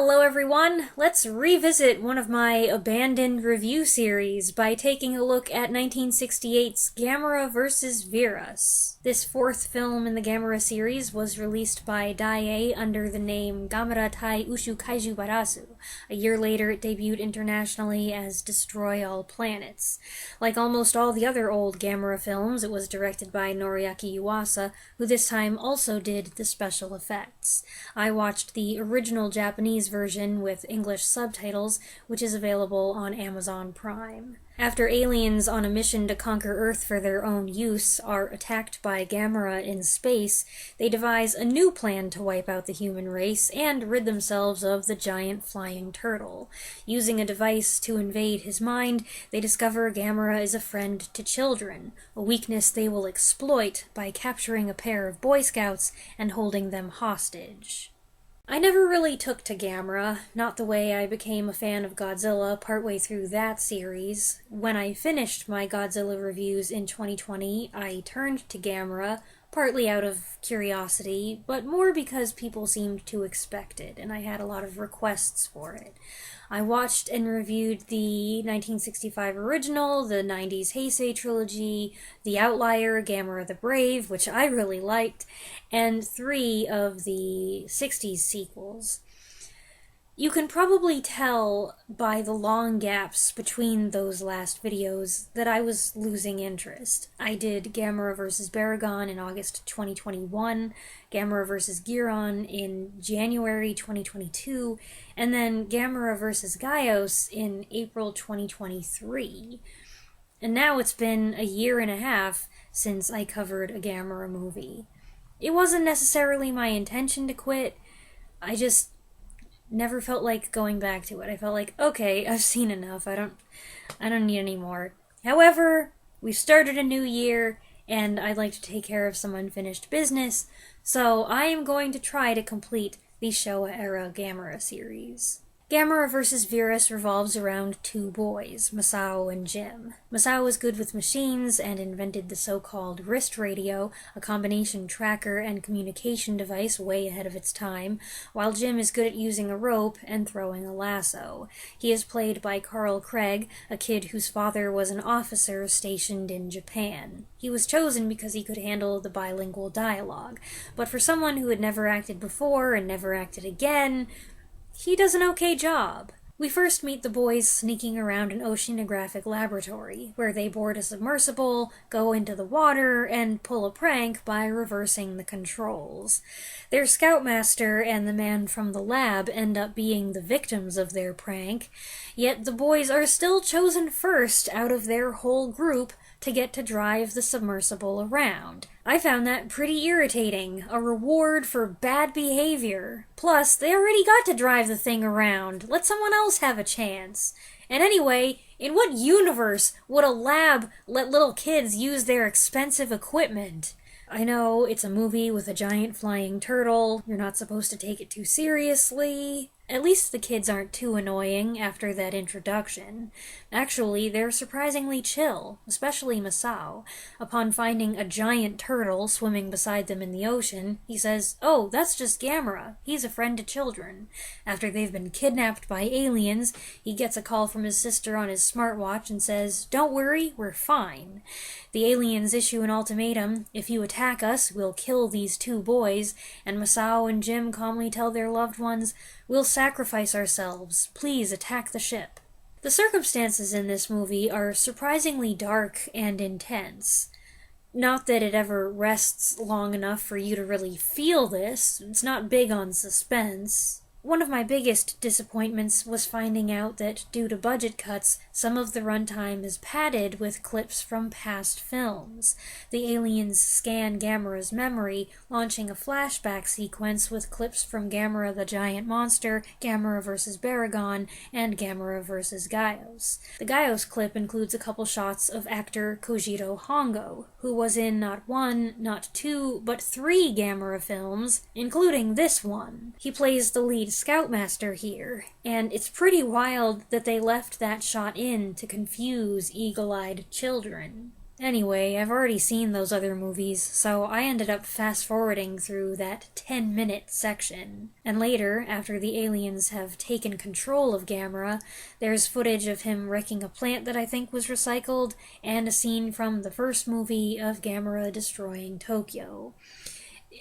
Hello everyone! Let's revisit one of my abandoned review series by taking a look at 1968's Gamera vs. Viras. This fourth film in the Gamera series was released by Daiei under the name Gamera Tai Ushu Kaiju Barasu. A year later it debuted internationally as Destroy All Planets. Like almost all the other old Gamera films, it was directed by Noriaki Yuasa, who this time also did the special effects. I watched the original Japanese version with English subtitles, which is available on Amazon Prime. After aliens on a mission to conquer Earth for their own use are attacked by Gamera in space, they devise a new plan to wipe out the human race and rid themselves of the giant flying turtle. Using a device to invade his mind, they discover Gamera is a friend to children, a weakness they will exploit by capturing a pair of Boy Scouts and holding them hostage. I never really took to Gamera, not the way I became a fan of Godzilla partway through that series. When I finished my Godzilla reviews in 2020, I turned to Gamera, partly out of curiosity, but more because people seemed to expect it, and I had a lot of requests for it. I watched and reviewed the 1965 original, the 90s Heisei trilogy, The Outlier, Gamera the Brave, which I really liked, and 3 of the 60s sequels. You can probably tell by the long gaps between those last videos that I was losing interest. I did Gamera vs. Baragon in August 2021, Gamera vs. Giron in January 2022, and then Gamera vs. Gaios in April 2023. And now it's been a year and a half since I covered a Gamera movie. It wasn't necessarily my intention to quit, I just never felt like going back to it. I felt like, okay, I've seen enough. I don't need any more. However, we've started a new year, and I'd like to take care of some unfinished business, so I am going to try to complete the Showa-era Gamera series. Gamera vs. Viras revolves around 2 boys, Masao and Jim. Masao is good with machines and invented the so-called wrist radio, a combination tracker and communication device way ahead of its time, while Jim is good at using a rope and throwing a lasso. He is played by Carl Craig, a kid whose father was an officer stationed in Japan. He was chosen because he could handle the bilingual dialogue, but for someone who had never acted before and never acted again, he does an okay job. We first meet the boys sneaking around an oceanographic laboratory, where they board a submersible, go into the water, and pull a prank by reversing the controls. Their scoutmaster and the man from the lab end up being the victims of their prank, yet the boys are still chosen first out of their whole group to get to drive the submersible around. I found that pretty irritating, a reward for bad behavior. Plus, they already got to drive the thing around. Let someone else have a chance. And anyway, in what universe would a lab let little kids use their expensive equipment? I know, it's a movie with a giant flying turtle, you're not supposed to take it too seriously. At least the kids aren't too annoying after that introduction. Actually, they're surprisingly chill, especially Masao. Upon finding a giant turtle swimming beside them in the ocean, he says, "Oh, that's just Gamera. He's a friend to children." After they've been kidnapped by aliens, he gets a call from his sister on his smartwatch and says, "Don't worry, we're fine." The aliens issue an ultimatum: if you attack us, we'll kill these 2 boys, and Masao and Jim calmly tell their loved ones, "We'll sacrifice ourselves. Please attack the ship." The circumstances in this movie are surprisingly dark and intense. Not that it ever rests long enough for you to really feel this. It's not big on suspense. One of my biggest disappointments was finding out that, due to budget cuts, some of the runtime is padded with clips from past films. The aliens scan Gamera's memory, launching a flashback sequence with clips from Gamera the Giant Monster, Gamera vs. Baragon, and Gamera vs. Gaios. The Gaios clip includes a couple shots of actor Kojiro Hongo, who was in not 1, not 2, but 3 Gamera films, including this one. He plays the lead Scoutmaster here, and it's pretty wild that they left that shot in to confuse eagle-eyed children. Anyway, I've already seen those other movies, so I ended up fast-forwarding through that 10-minute section. And later, after the aliens have taken control of Gamera, there's footage of him wrecking a plant that I think was recycled, and a scene from the first movie of Gamera destroying Tokyo.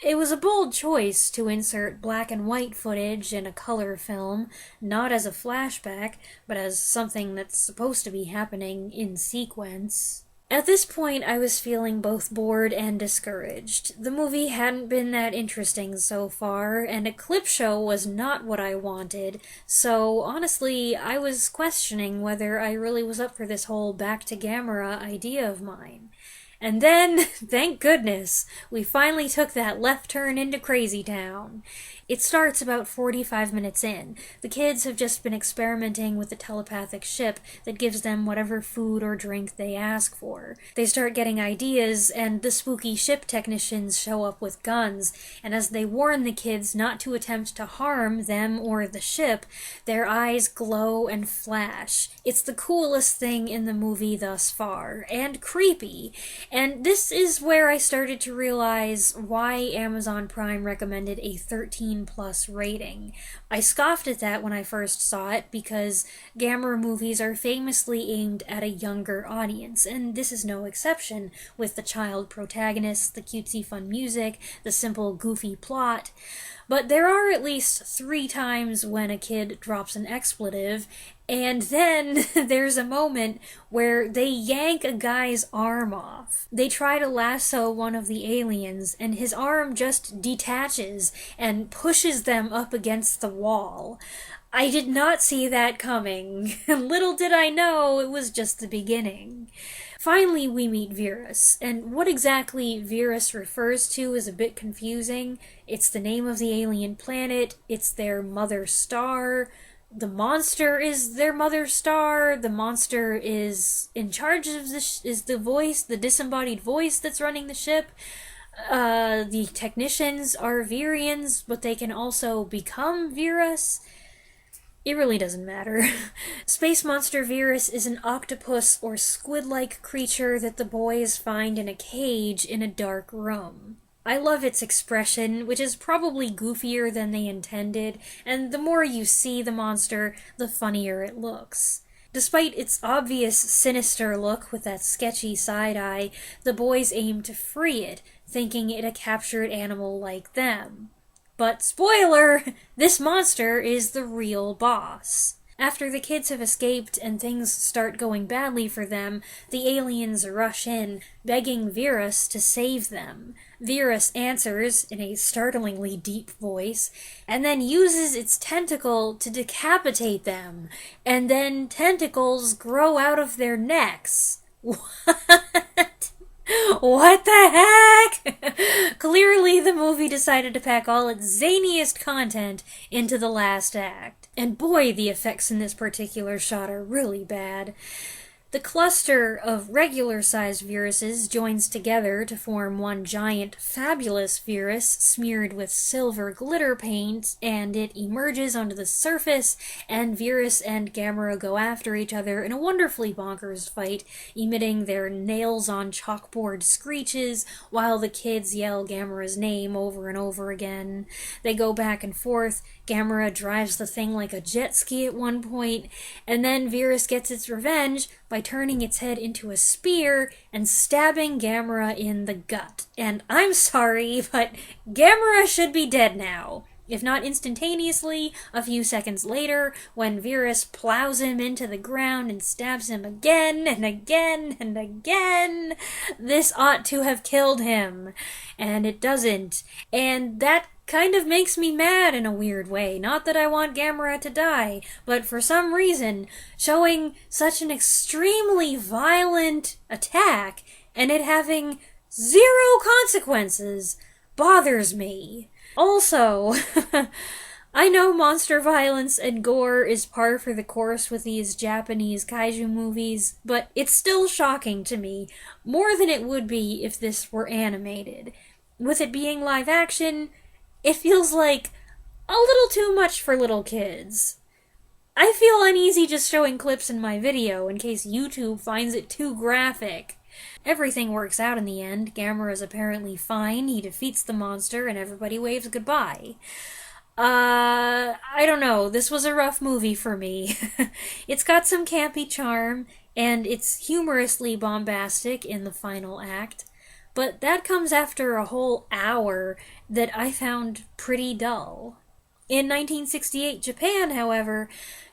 It was a bold choice to insert black and white footage in a color film, not as a flashback, but as something that's supposed to be happening in sequence. At this point, I was feeling both bored and discouraged. The movie hadn't been that interesting so far, and a clip show was not what I wanted, so honestly, I was questioning whether I really was up for this whole back to Gamera idea of mine. And then, thank goodness, we finally took that left turn into Crazy Town. It starts about 45 minutes in. The kids have just been experimenting with the telepathic ship that gives them whatever food or drink they ask for. They start getting ideas, and the spooky ship technicians show up with guns, and as they warn the kids not to attempt to harm them or the ship, their eyes glow and flash. It's the coolest thing in the movie thus far, and creepy. And this is where I started to realize why Amazon Prime recommended a 13+ rating. I scoffed at that when I first saw it because Gamera movies are famously aimed at a younger audience, and this is no exception, with the child protagonists, the cutesy fun music, the simple goofy plot. But there are at least 3 times when a kid drops an expletive, and then there's a moment where they yank a guy's arm off. They try to lasso one of the aliens, and his arm just detaches and pushes them up against the wall. I did not see that coming. Little did I know it was just the beginning. Finally, we meet Viras, and what exactly Viras refers to is a bit confusing. It's the name of the alien planet, it's their mother star, the monster is their mother star, the monster is in charge of is the voice, the disembodied voice that's running the ship. The technicians are Virians, but they can also become Viras. It really doesn't matter. Space monster Viras is an octopus or squid-like creature that the boys find in a cage in a dark room. I love its expression, which is probably goofier than they intended, and the more you see the monster, the funnier it looks. Despite its obvious sinister look with that sketchy side eye, the boys aim to free it, thinking it a captured animal like them. But spoiler! This monster is the real boss. After the kids have escaped and things start going badly for them, the aliens rush in, begging Viras to save them. Viras answers, in a startlingly deep voice, and then uses its tentacle to decapitate them, and then tentacles grow out of their necks. What? What the heck? Clearly the movie decided to pack all its zaniest content into the last act. And boy, the effects in this particular shot are really bad. The cluster of regular-sized Virases joins together to form one giant, fabulous Viras smeared with silver glitter paint, and it emerges onto the surface, and Viras and Gamera go after each other in a wonderfully bonkers fight, emitting their nails-on-chalkboard screeches, while the kids yell Gamera's name over and over again. They go back and forth. Gamera drives the thing like a jet ski at one point, and then Viras gets its revenge by turning its head into a spear and stabbing Gamera in the gut. And I'm sorry, but Gamera should be dead now. If not instantaneously, a few seconds later, when Viras plows him into the ground and stabs him again and again and again. This ought to have killed him. And it doesn't. And that kind of makes me mad in a weird way. Not that I want Gamera to die, but for some reason, showing such an extremely violent attack and it having 0 consequences bothers me. Also, I know monster violence and gore is par for the course with these Japanese kaiju movies, but it's still shocking to me, more than it would be if this were animated. With it being live action, it feels like a little too much for little kids. I feel uneasy just showing clips in my video in case YouTube finds it too graphic. Everything works out in the end. Gamera is apparently fine, he defeats the monster, and everybody waves goodbye. I don't know, this was a rough movie for me. It's got some campy charm, and it's humorously bombastic in the final act, but that comes after a whole hour that I found pretty dull. In 1968 Japan, however,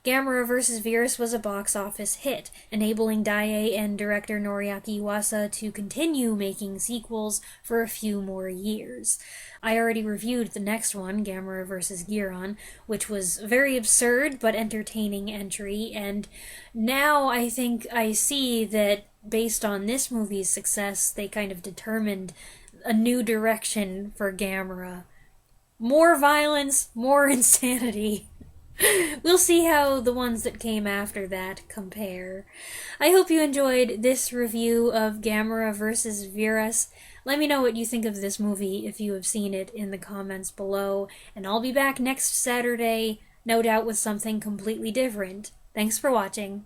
Gamera vs. Viras was a box office hit, enabling Daiei and director Noriaki Iwasa to continue making sequels for a few more years. I already reviewed the next one, Gamera vs. Giron, which was a very absurd but entertaining entry, and now I think I see that based on this movie's success, they kind of determined a new direction for Gamera. More violence, more insanity. We'll see how the ones that came after that compare. I hope you enjoyed this review of Gamera vs. Viras. Let me know what you think of this movie if you have seen it in the comments below, and I'll be back next Saturday, no doubt with something completely different. Thanks for watching.